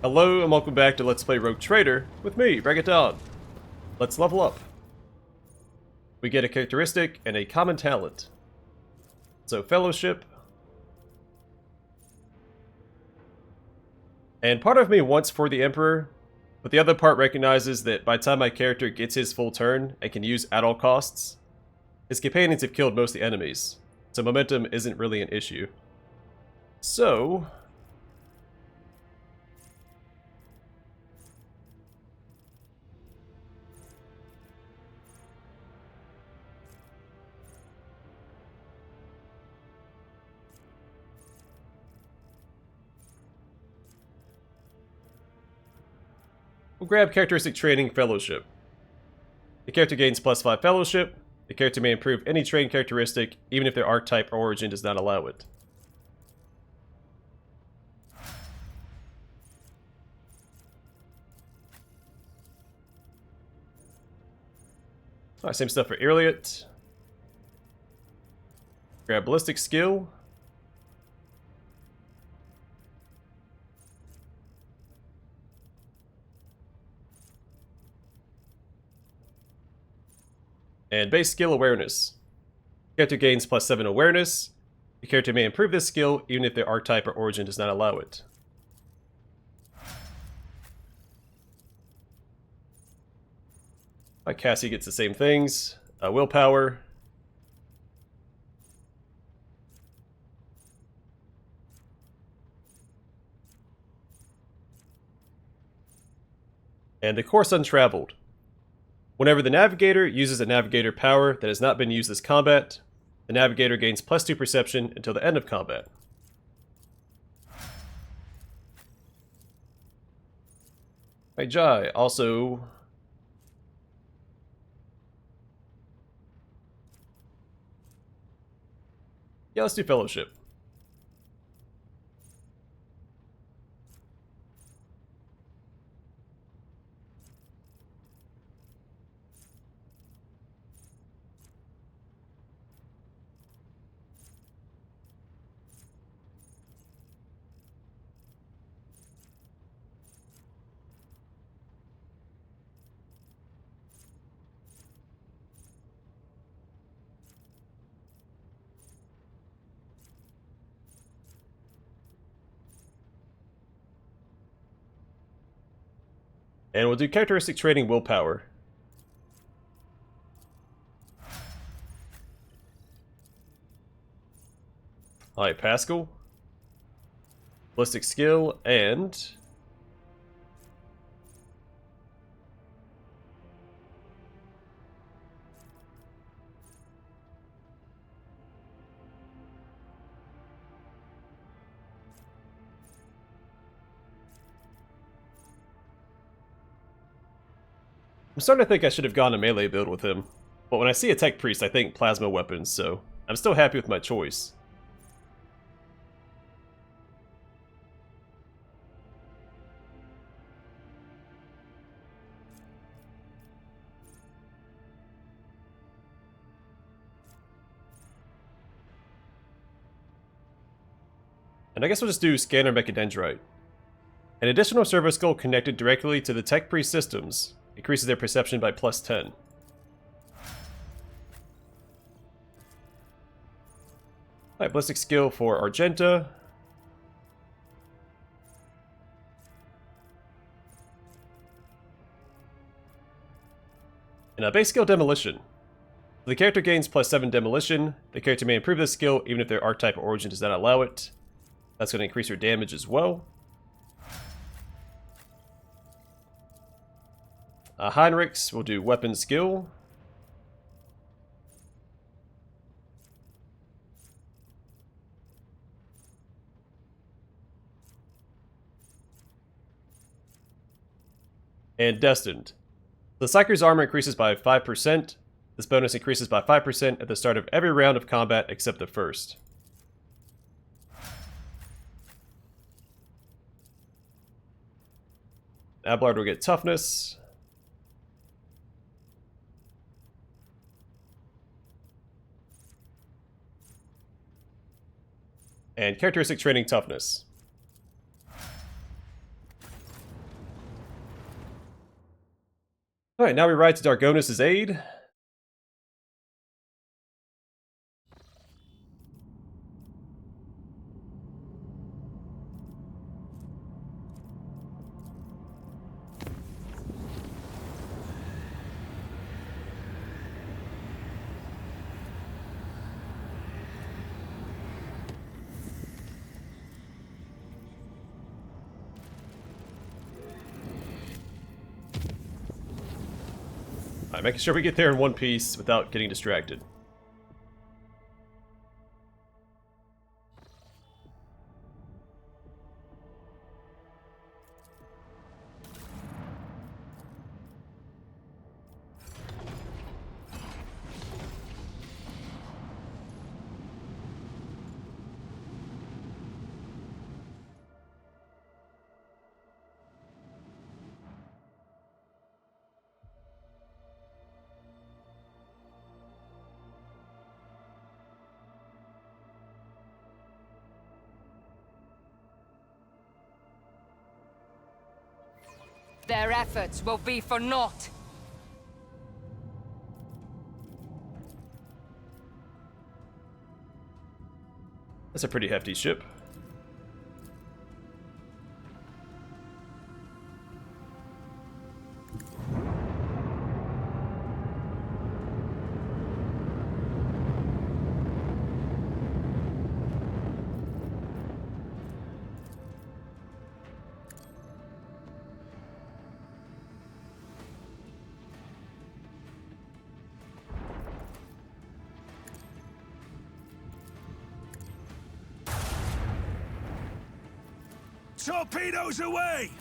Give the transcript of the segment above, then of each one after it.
Hello and welcome back to Let's Play Rogue Trader with me, Bragaton. Let's level up. We get a characteristic and a common talent. So Fellowship. And part of me wants for the Emperor, but the other part recognizes that by the time my character gets his full turn and can use at all costs, his companions have killed most of the enemies, so momentum isn't really an issue. So we'll grab characteristic training Fellowship. The character gains +5 Fellowship. The character may improve any trained characteristic, even if their archetype or origin does not allow it. Alright, same stuff for Owlcat. Grab Ballistic Skill. And base skill Awareness. Character gains +7 Awareness. The character may improve this skill even if their archetype or origin does not allow it. Cassie gets the same things. Willpower. And the Course Untraveled. Whenever the Navigator uses a Navigator power that has not been used this combat, the Navigator gains +2 Perception until the end of combat. Right, Jai, also... yeah, let's do Fellowship. And we'll do characteristic training Willpower. Alright, Pascal. Ballistic Skill, and... I'm starting to think I should have gone a melee build with him, but when I see a Tech Priest I think plasma weapons, so I'm still happy with my choice. And I guess we'll just do Scanner Mechadendrite. An additional servo skull connected directly to the Tech Priest systems increases their perception by +10. Alright, Ballistic Skill for Argenta. And a base skill Demolition. The character gains +7 Demolition. The character may improve this skill even if their archetype or origin does not allow it. That's going to increase your damage as well. Heinrichs will do Weapon Skill. And Destined. The Psyker's armor increases by 5%. This bonus increases by 5% at the start of every round of combat except the first. Abelard will get Toughness. And characteristic training Toughness. Alright, now we ride to Dargonus' aid. Alright, making sure we get there in one piece without getting distracted. Their efforts will be for naught. That's a pretty hefty ship. Torpedoes away!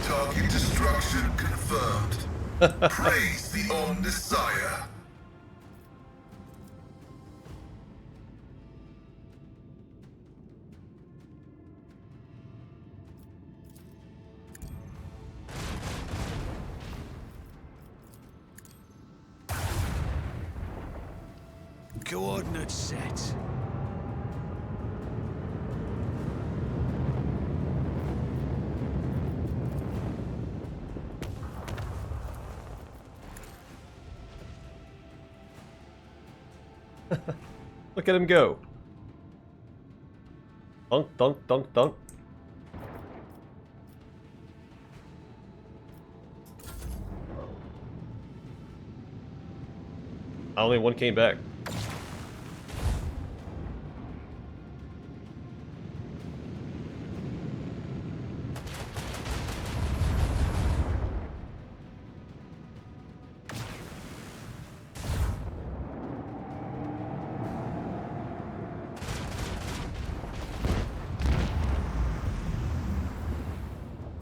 Target destruction confirmed. Praise the Omnissiah. Coordinates set. Look at him go. Dunk, dunk, dunk, dunk. Only one came back.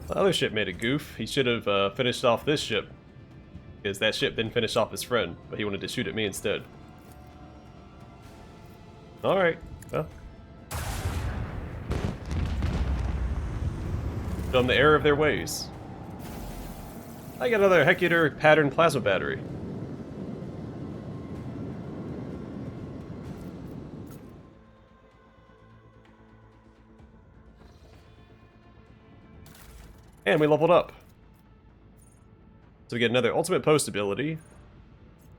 The other ship made a goof. He should have finished off this ship. Because that ship didn't finish off his friend, but he wanted to shoot at me instead. Alright, well. Show them the error of their ways. I got another Hecutor pattern plasma battery. And we leveled up. So we get another ultimate post ability.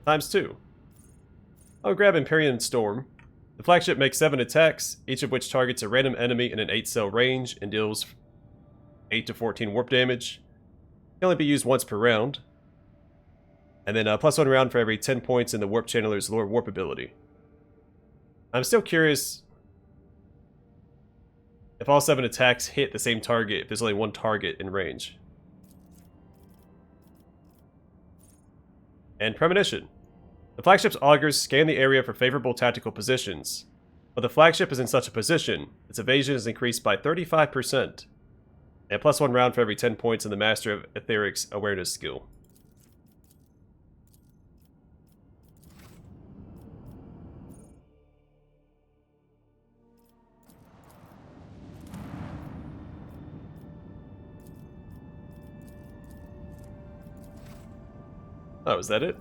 ×2. I'll grab Empyrean Storm. The flagship makes 7 attacks, each of which targets a random enemy in an 8-cell range and deals 8 to 14 warp damage. Can only be used once per round. And then +1 round for every 10 points in the Warp Channeler's lore warp ability. I'm still curious if all 7 attacks hit the same target if there's only one target in range. And Premonition. The flagship's augurs scan the area for favorable tactical positions. While the flagship is in such a position, its evasion is increased by 35%, and +1 round for every 10 points in the Master of Etheric's awareness skill. Oh, is that it?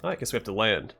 I guess we have to land.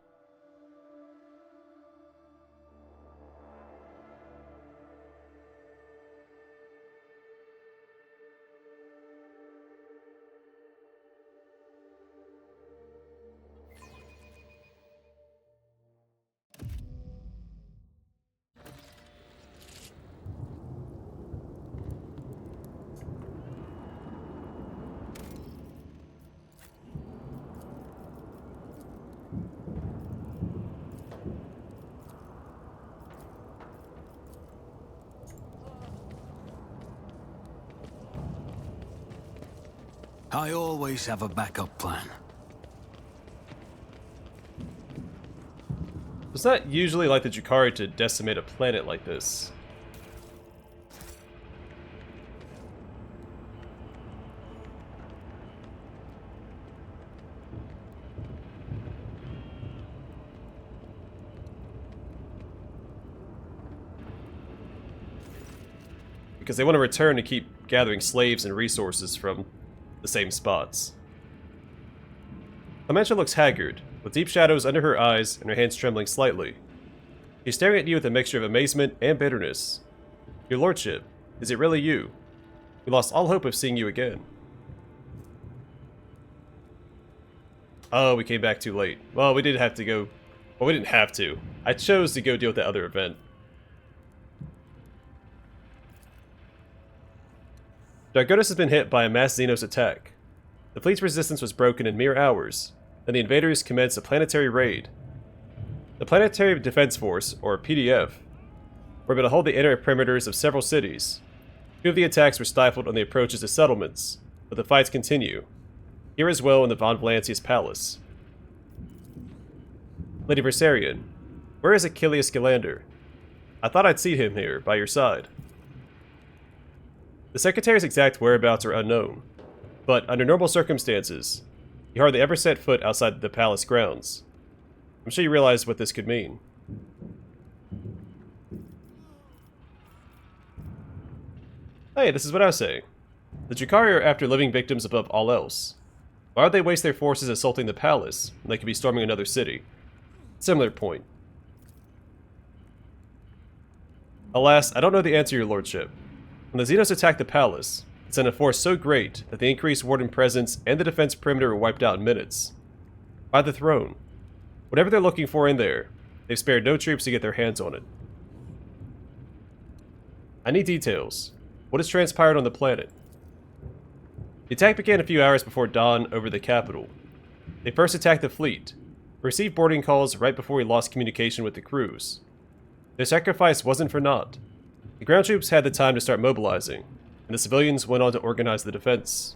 I always have a backup plan. It's not usually like the drukhari to decimate a planet like this. Because they want to return to keep gathering slaves and resources from the same spots. Clementia looks haggard, with deep shadows under her eyes and her hands trembling slightly. She's staring at you with a mixture of amazement and bitterness. Your lordship, is it really you? We lost all hope of seeing you again. Oh, we came back too late. Well, we did have to go... Well, we didn't have to. I chose to go deal with that other event. Dargonus has been hit by a mass Xenos attack. The fleet's resistance was broken in mere hours, then the invaders commenced a planetary raid. The Planetary Defense Force, or PDF, were able to hold the inner perimeters of several cities. 2 of the attacks were stifled on the approaches to settlements, but the fights continue, here as well in the Von Valancius Palace. Lady Versarian, where is Achilles Galander? I thought I'd see him here, by your side. The Secretary's exact whereabouts are unknown, but under normal circumstances, he hardly ever set foot outside the palace grounds. I'm sure you realize what this could mean. Hey, this is what I was saying. The drukhari are after living victims above all else. Why would they waste their forces assaulting the palace when they could be storming another city? Similar point. Alas, I don't know the answer, your lordship. When the Xenos attacked the palace, it sent a force so great that the increased warden presence and the defense perimeter were wiped out in minutes. By the throne. Whatever they're looking for in there, they've spared no troops to get their hands on it. I need details. What has transpired on the planet? The attack began a few hours before dawn over the capital. They first attacked the fleet, received boarding calls right before we lost communication with the crews. Their sacrifice wasn't for naught. The ground troops had the time to start mobilizing, and the civilians went on to organize the defense.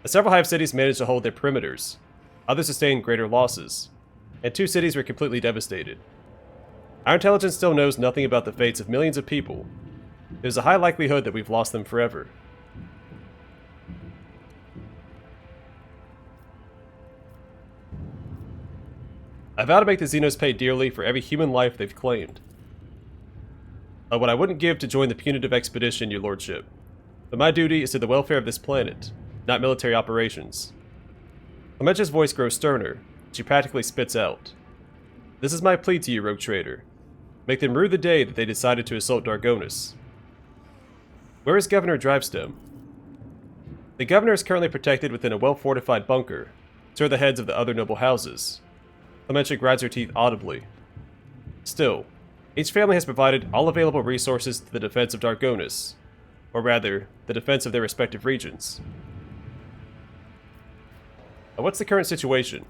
Several hive cities managed to hold their perimeters, others sustained greater losses, and 2 cities were completely devastated. Our intelligence still knows nothing about the fates of millions of people. There's a high likelihood that we've lost them forever. I vow to make the Xenos pay dearly for every human life they've claimed. What I wouldn't give to join the punitive expedition, your lordship. But my duty is to the welfare of this planet, not military operations. Clementia's voice grows sterner. She practically spits out. This is my plea to you, rogue trader. Make them rue the day that they decided to assault Dargonus. Where is Governor Drivestem? The governor is currently protected within a well-fortified bunker, so are the heads of the other noble houses. Clementia grinds her teeth audibly. Still, each family has provided all available resources to the defense of Dargonus. or rather, the defense of their respective regions. Now, what's the current situation?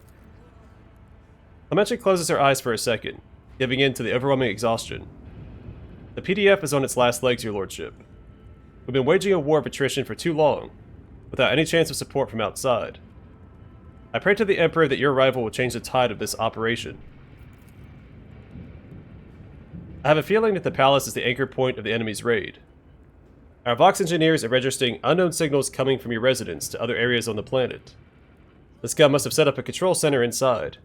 Clementia closes her eyes for a second, giving in to the overwhelming exhaustion. The PDF is on its last legs, your lordship. We've been waging a war of attrition for too long, without any chance of support from outside. I pray to the Emperor that your arrival will change the tide of this operation. I have a feeling that the palace is the anchor point of the enemy's raid. Our Vox engineers are registering unknown signals coming from your residence to other areas on the planet. The scum must have set up a control center inside.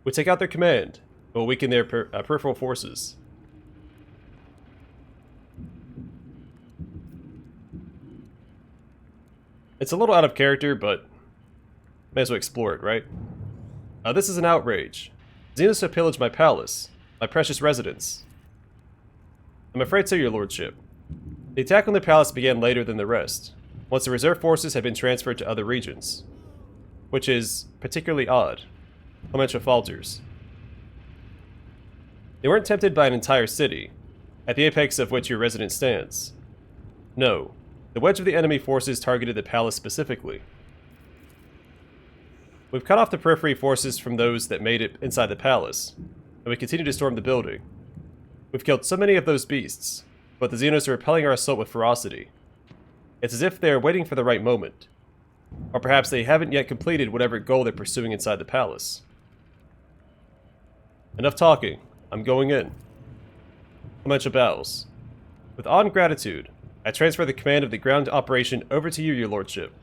We take out their command, but will weaken their peripheral forces. It's a little out of character, but may as well explore it, right? This is an outrage. Xenos have pillaged my palace, my precious residence. I'm afraid so, your lordship. The attack on the palace began later than the rest, once the reserve forces had been transferred to other regions. Which is particularly odd. Clementia falters. They weren't tempted by an entire city, at the apex of which your residence stands. No, the wedge of the enemy forces targeted the palace specifically. We've cut off the periphery forces from those that made it inside the palace, and we continue to storm the building. We've killed so many of those beasts, but the Xenos are repelling our assault with ferocity. It's as if they are waiting for the right moment. Or perhaps they haven't yet completed whatever goal they're pursuing inside the palace. Enough talking. I'm going in. Clementia bows. With awe and gratitude, I transfer the command of the ground operation over to you, your lordship.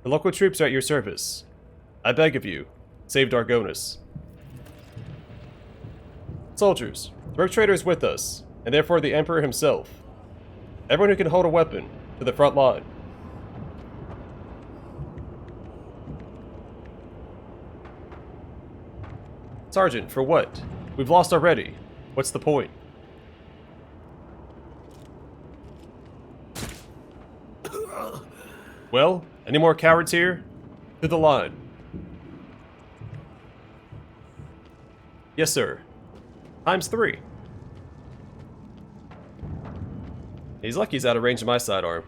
The local troops are at your service. I beg of you, save Dargonus. Soldiers, the rogue trader is with us, and therefore the Emperor himself. Everyone who can hold a weapon, to the front line. Sergeant, for what? We've lost already. What's the point? Well, any more cowards here? To the line. Yes, sir. ×3. He's lucky he's out of range of my sidearm.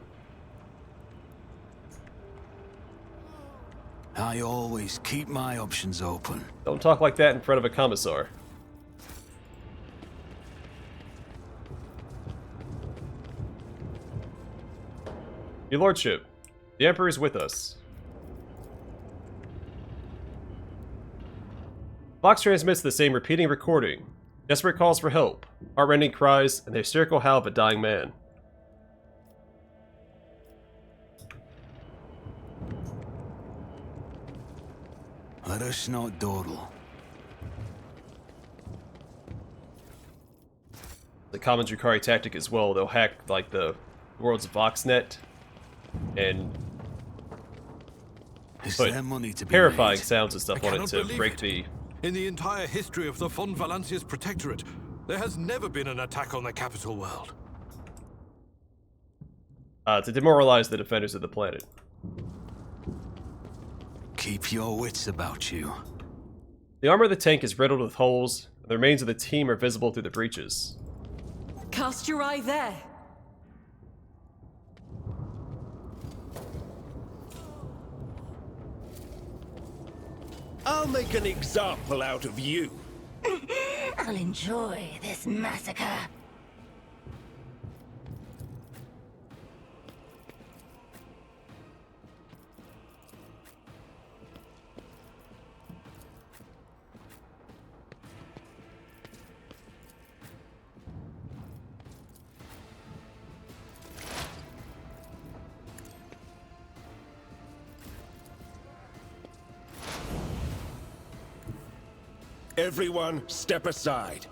I always keep my options open. Don't talk like that in front of a commissar. Your lordship, the Emperor is with us. Vox transmits the same repeating recording. Desperate calls for help, heart-rending cries, and the hysterical howl of a dying man. Let us not dawdle. The common drukhari tactic as well. They'll hack like the world's Voxnet and put terrifying sounds and stuff on it to break the... In the entire history of the Von Valancius Protectorate, there has never been an attack on the capital world. To demoralize the defenders of the planet. Keep your wits about you. The armor of the tank is riddled with holes, and the remains of the team are visible through the breaches. Cast your eye there. I'll make an example out of you. I'll enjoy this massacre. Everyone, step aside.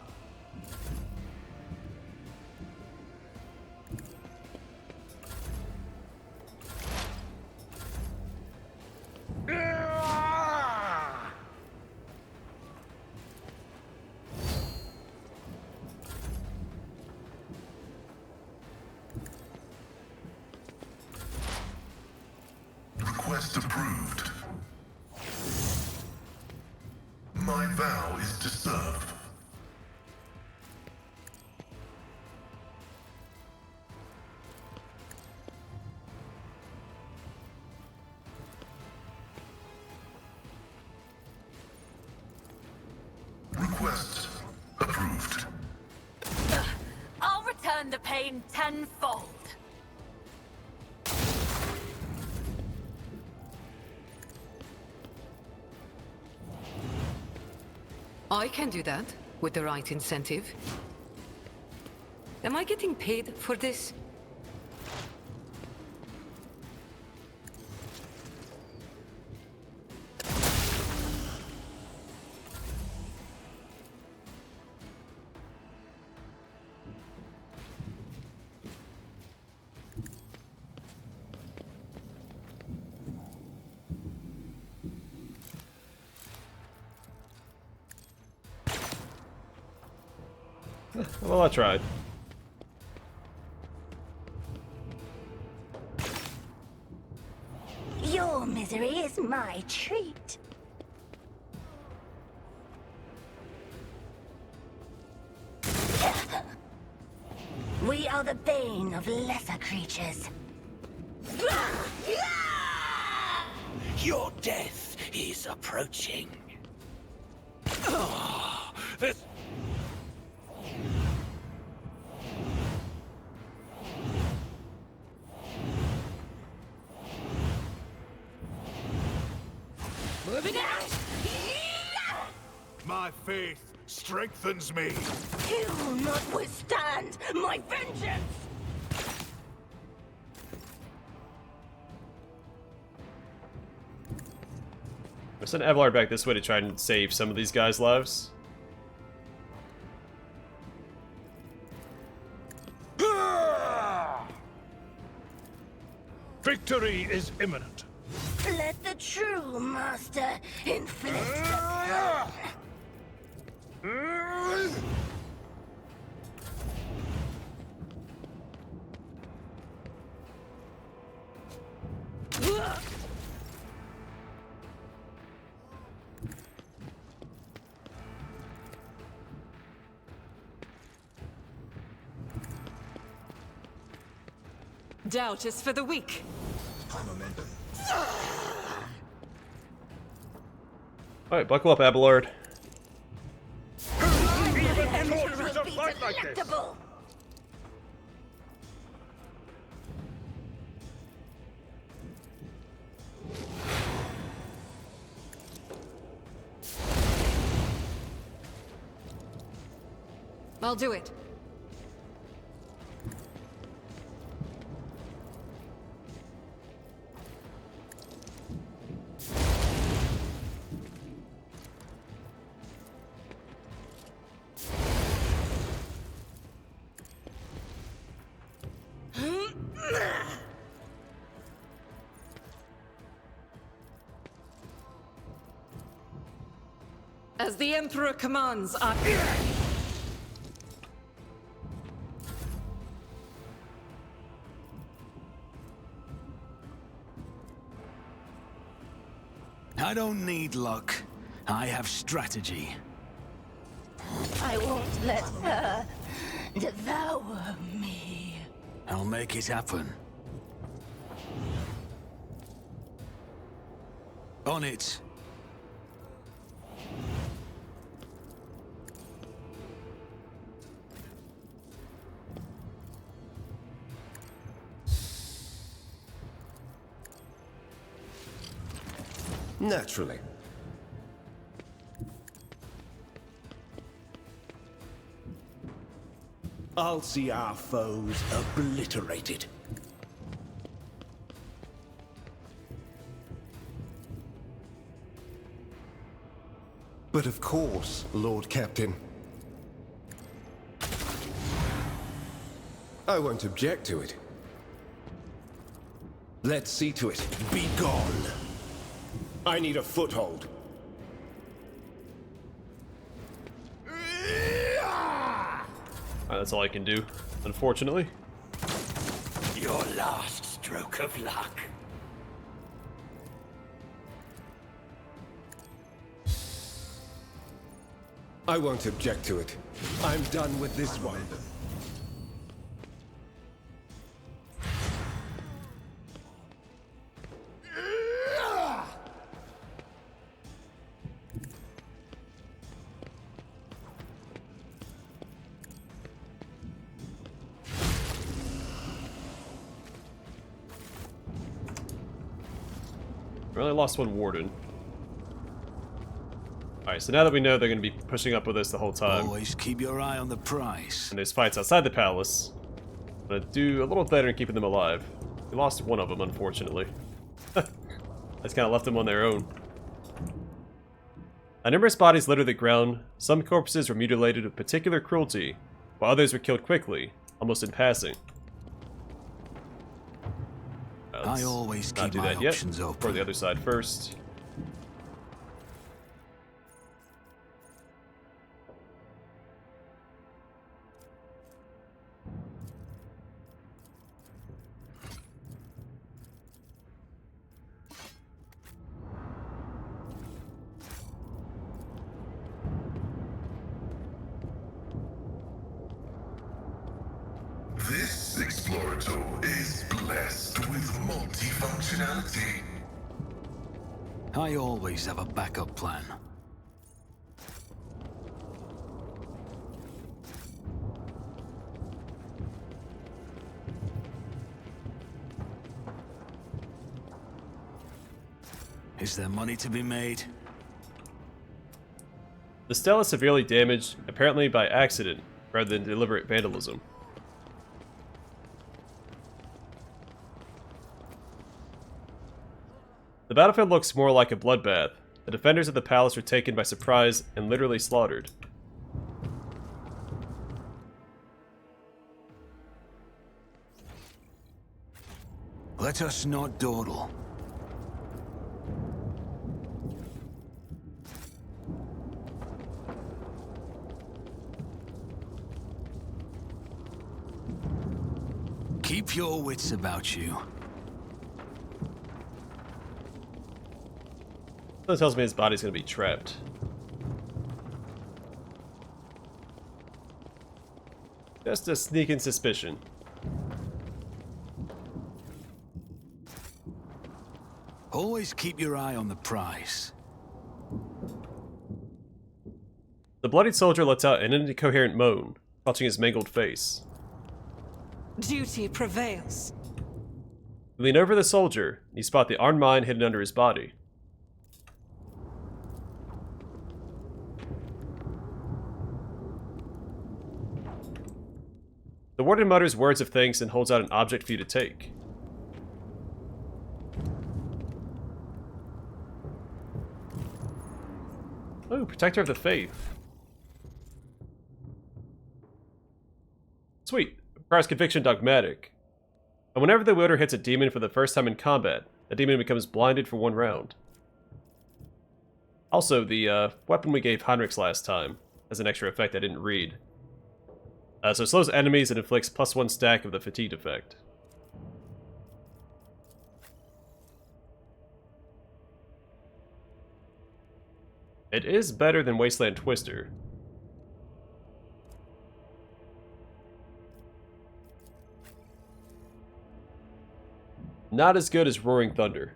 Request approved. My vow is to serve. the pain tenfold. I can do that, with the right incentive. Am I getting paid for this? Well, I tried. Your misery is my treat. We are the bane of lesser creatures. Your death is approaching. Ah, this... Moving out! My faith strengthens me. You will not withstand my vengeance! I'll send Abelard back this way to try and save some of these guys' lives. Victory is imminent. Let the true master inflict the blow. Doubt is for the weak. Alright, buckle up, Abelard. Torches don't fight like this. delectable. I'll do it. As the Emperor commands, I... I don't need luck. I have strategy. I won't let her devour me. I'll make it happen. On it. Naturally. I'll see our foes obliterated. But of course, Lord Captain. I won't object to it. Let's see to it. Be gone. I need a foothold. That's all I can do, unfortunately. Your last stroke of luck. I won't object to it. I'm done with this one. We only lost one warden. Alright, so now that we know they're going to be pushing up with us the whole time, Always keep your eye on the prize. and there's fights outside the palace, I'm going to do a little better in keeping them alive. We lost one of them, unfortunately. That's kind of left them on their own. Numerous bodies litter the ground. Some corpses were mutilated with particular cruelty, while others were killed quickly, almost in passing. I always not keep do my that yet. options For open. the other side first. This explorator is blessed with multifunctionality. I always have a backup plan. Is there money to be made? The stele is severely damaged, apparently by accident, rather than deliberate vandalism. The battlefield looks more like a bloodbath. The defenders of the palace were taken by surprise and literally slaughtered. Let us not dawdle. Keep your wits about you. That tells me his body's gonna be trapped. Just a sneaking suspicion. Always keep your eye on the prize. The bloodied soldier lets out an incoherent moan, clutching his mangled face. Duty prevails. We lean over the soldier, and you spot the armed mine hidden under his body. The warden mutters words of thanks and holds out an object for you to take. Oh, Protector of the Faith. Sweet. Requires conviction dogmatic. And whenever the wielder hits a demon for the first time in combat, the demon becomes blinded for 1 round. Also, the weapon we gave Heinrichs last time has an extra effect I didn't read. So it slows enemies and inflicts +1 stack of the fatigue effect. It is better than Wasteland Twister. Not as good as Roaring Thunder.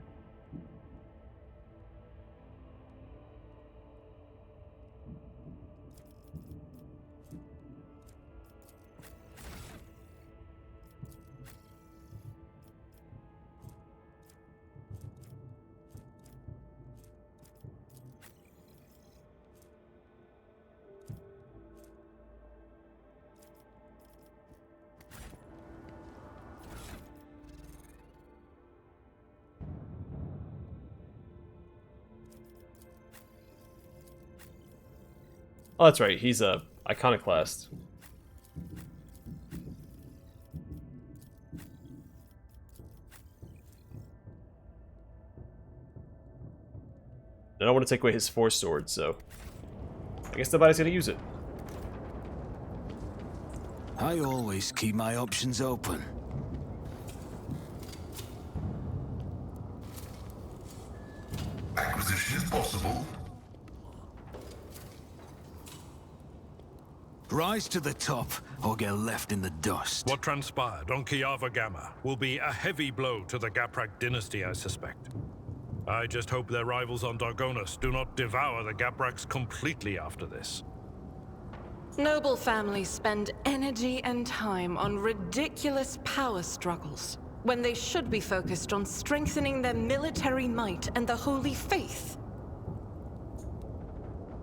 Oh, that's right. He's a iconoclast. I don't want to take away his force sword, so I guess nobody's gonna use it. I always keep my options open. Acquisition is possible. Rise to the top, or get left in the dust. What transpired on Kiava Gamma will be a heavy blow to the Gaprak dynasty, I suspect. I just hope their rivals on Dargonus do not devour the Gapraks completely after this. Noble families spend energy and time on ridiculous power struggles. when they should be focused on strengthening their military might and the Holy Faith.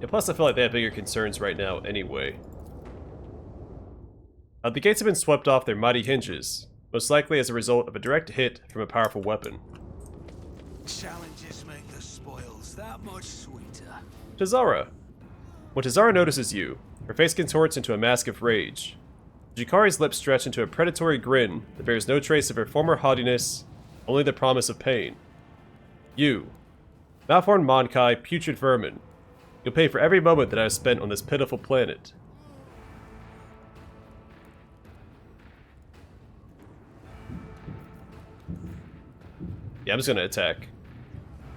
Yeah, plus I feel like they have bigger concerns right now anyway. The gates have been swept off their mighty hinges, most likely as a result of a direct hit from a powerful weapon. Challenges make the spoils that much sweeter. Tazara. When Tazara notices you, her face contorts into a mask of rage. Drukhari's lips stretch into a predatory grin that bears no trace of her former haughtiness, only the promise of pain. You, malformed Monkai, putrid vermin, you'll pay for every moment that I have spent on this pitiful planet. Yeah, I'm just gonna attack.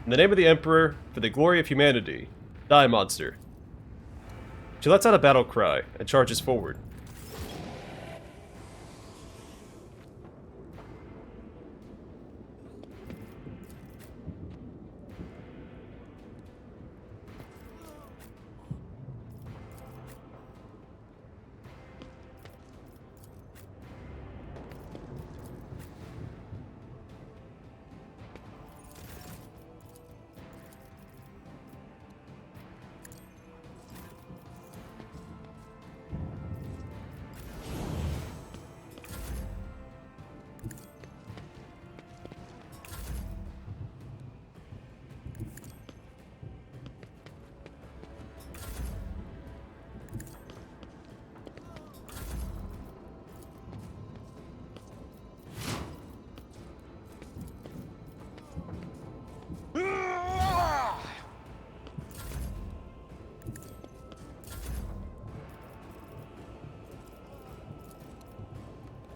In the name of the Emperor, for the glory of humanity, die, monster. She lets out a battle cry and charges forward.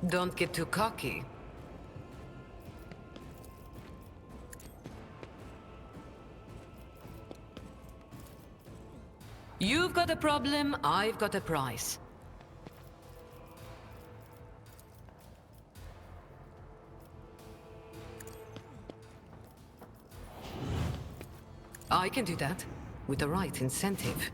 Don't get too cocky. You've got a problem, I've got a price. I can do that, with the right incentive.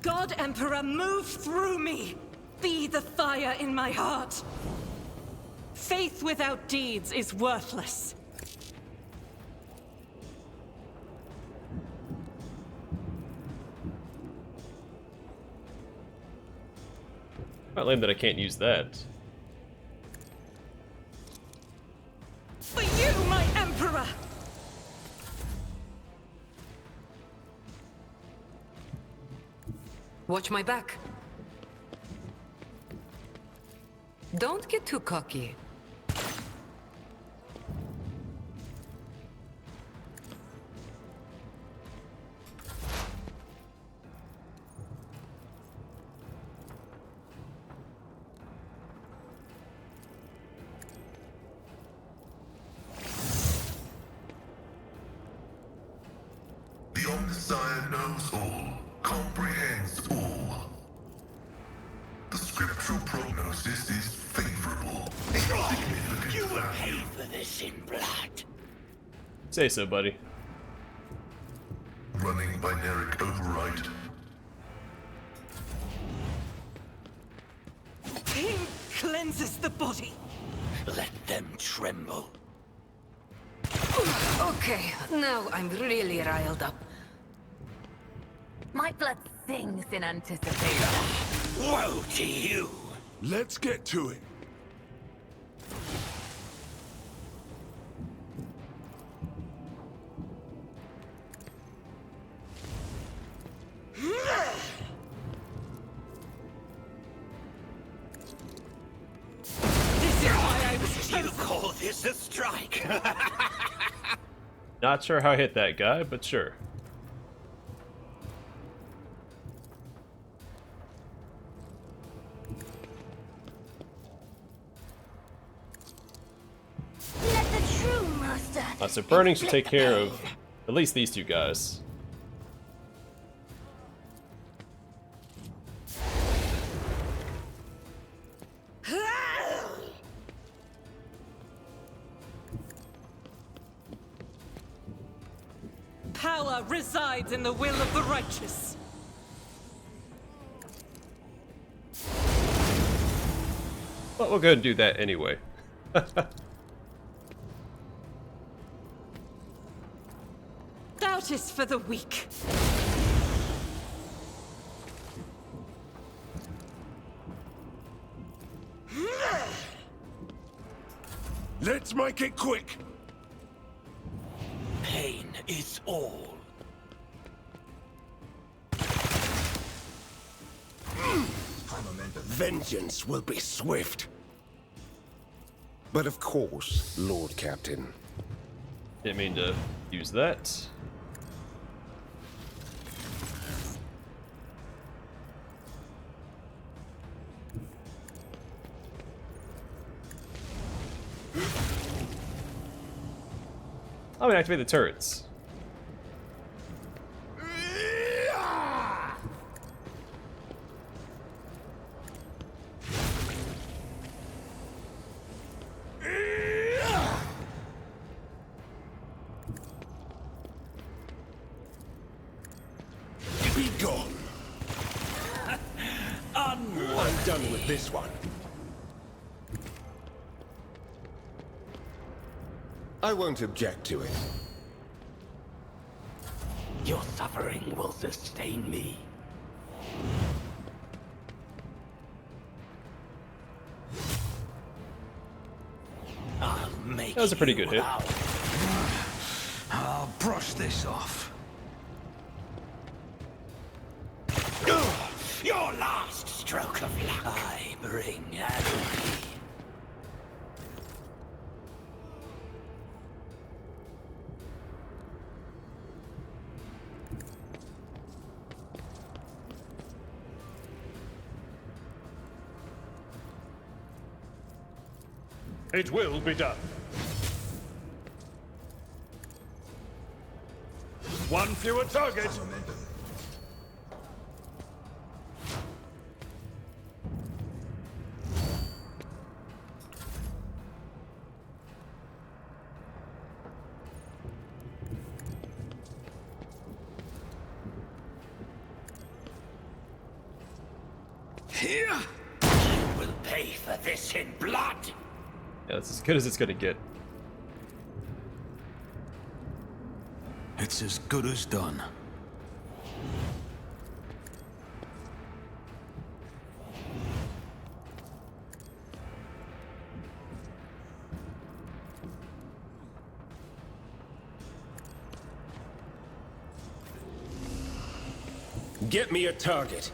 God, Emperor, move through me! Be the fire in my heart! Faith without deeds is worthless. Quite lame that I can't use that. For you, my Emperor! Watch my back. Don't get too cocky. The Omniscient knows all, comprehends all. The scriptural prognosis is favorable. Significant You will value. pay for this in blood. Say so, buddy. Running binaric override. Pain cleanses the body. Let them tremble. Okay, now I'm really riled up. My blood sings in anticipation. Woe to you! Let's get to it. This is why I was You chosen. call this a strike? Not sure how I hit that guy, but sure. Let the true master. So burning should take care of at least these two guys. power resides in the will of the righteous. But we'll go and do that anyway. Doubt is for the weak. Let's make it quick. Pain is all. Vengeance will be swift. But of course, Lord Captain. Didn't mean to use that. I'm gonna activate the turrets. Be gone. I'm done with this one. I won't object to it. Your suffering will sustain me. I'll make That was a pretty good hit. I'll brush this off. Your last stroke of luck. I bring agony. It will be done. One fewer target. Here, you will pay for this in blood. Yeah, that's as good as it's gonna get. It's as good as done. Get me a target.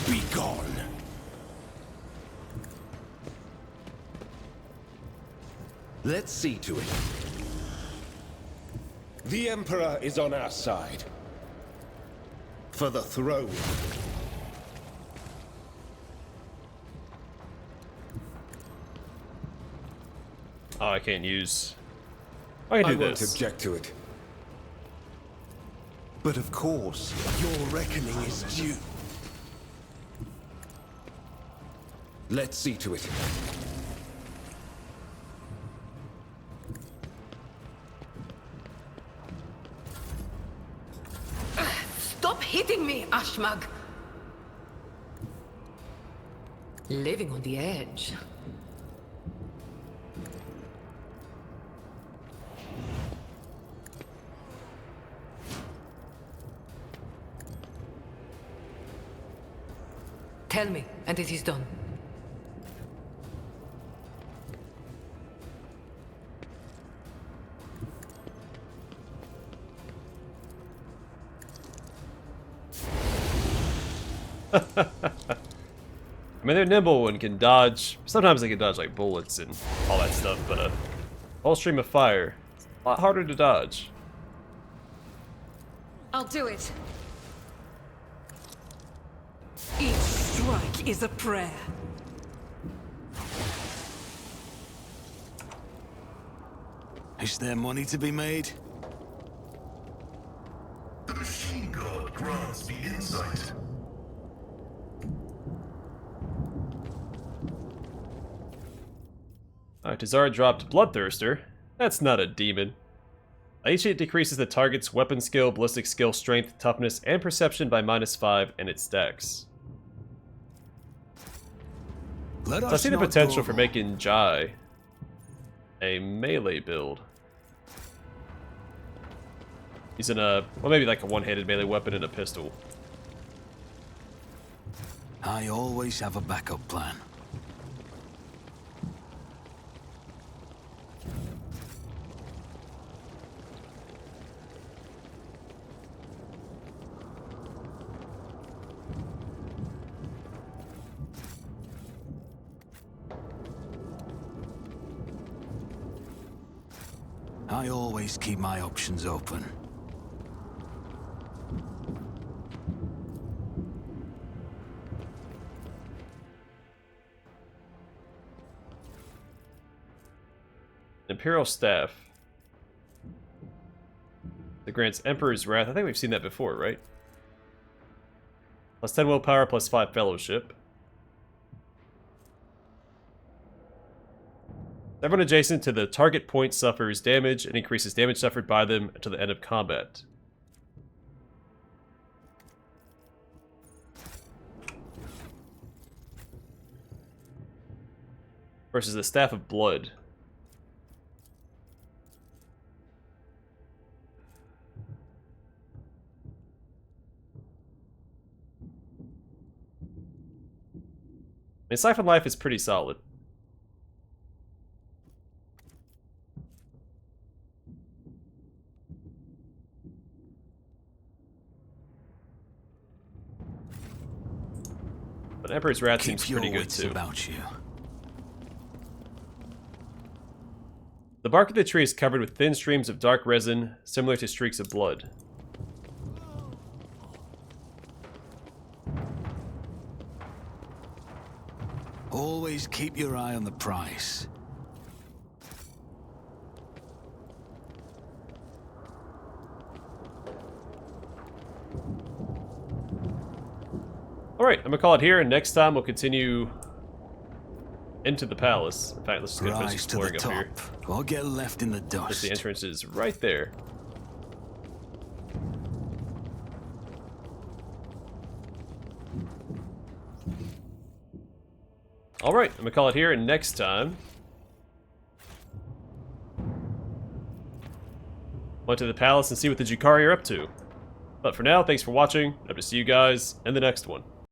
Be gone. Let's see to it. The Emperor is on our side. For the throne. Oh, I can't use. I can do won't this. object to it. But of course, Your reckoning is due. let's see to it. Stop hitting me, Ashmag! Living on the edge. Tell me, and it is done. I mean, they're nimble and can dodge. Sometimes they can dodge like bullets and all that stuff, but whole stream of fire, a lot harder to dodge. I'll do it. Each strike is a prayer. Is there money to be made? The machine god grants me insight. Alright, Tazara dropped Bloodthirster. That's not a demon. Each hit decreases the target's weapon skill, ballistic skill, strength, toughness, and perception by -5 and its stacks. So I see the potential for making Jai a melee build. Using a, well, maybe like a one-handed melee weapon and a pistol. I always have a backup plan. I always keep my options open. Imperial Staff. That grants Emperor's Wrath. I think we've seen that before, right? +10 willpower, +5 fellowship. Everyone adjacent to the target point suffers damage and increases damage suffered by them until the end of combat. Versus the Staff of Blood. I mean, Siphon Life is pretty solid. But Emperor's Wrath seems pretty good too. About you. The bark of the tree is covered with thin streams of dark resin, similar to streaks of blood. Always keep your eye on the price. Alright, I'm gonna call it here, and next time we'll continue into the palace. In fact, let's just go finish exploring up here. Or get left in the dust. The entrance is right there. Alright, I'm gonna call it here, and next time went to the palace and see what the drukhari are up to. But for now, thanks for watching. Hope to see you guys in the next one.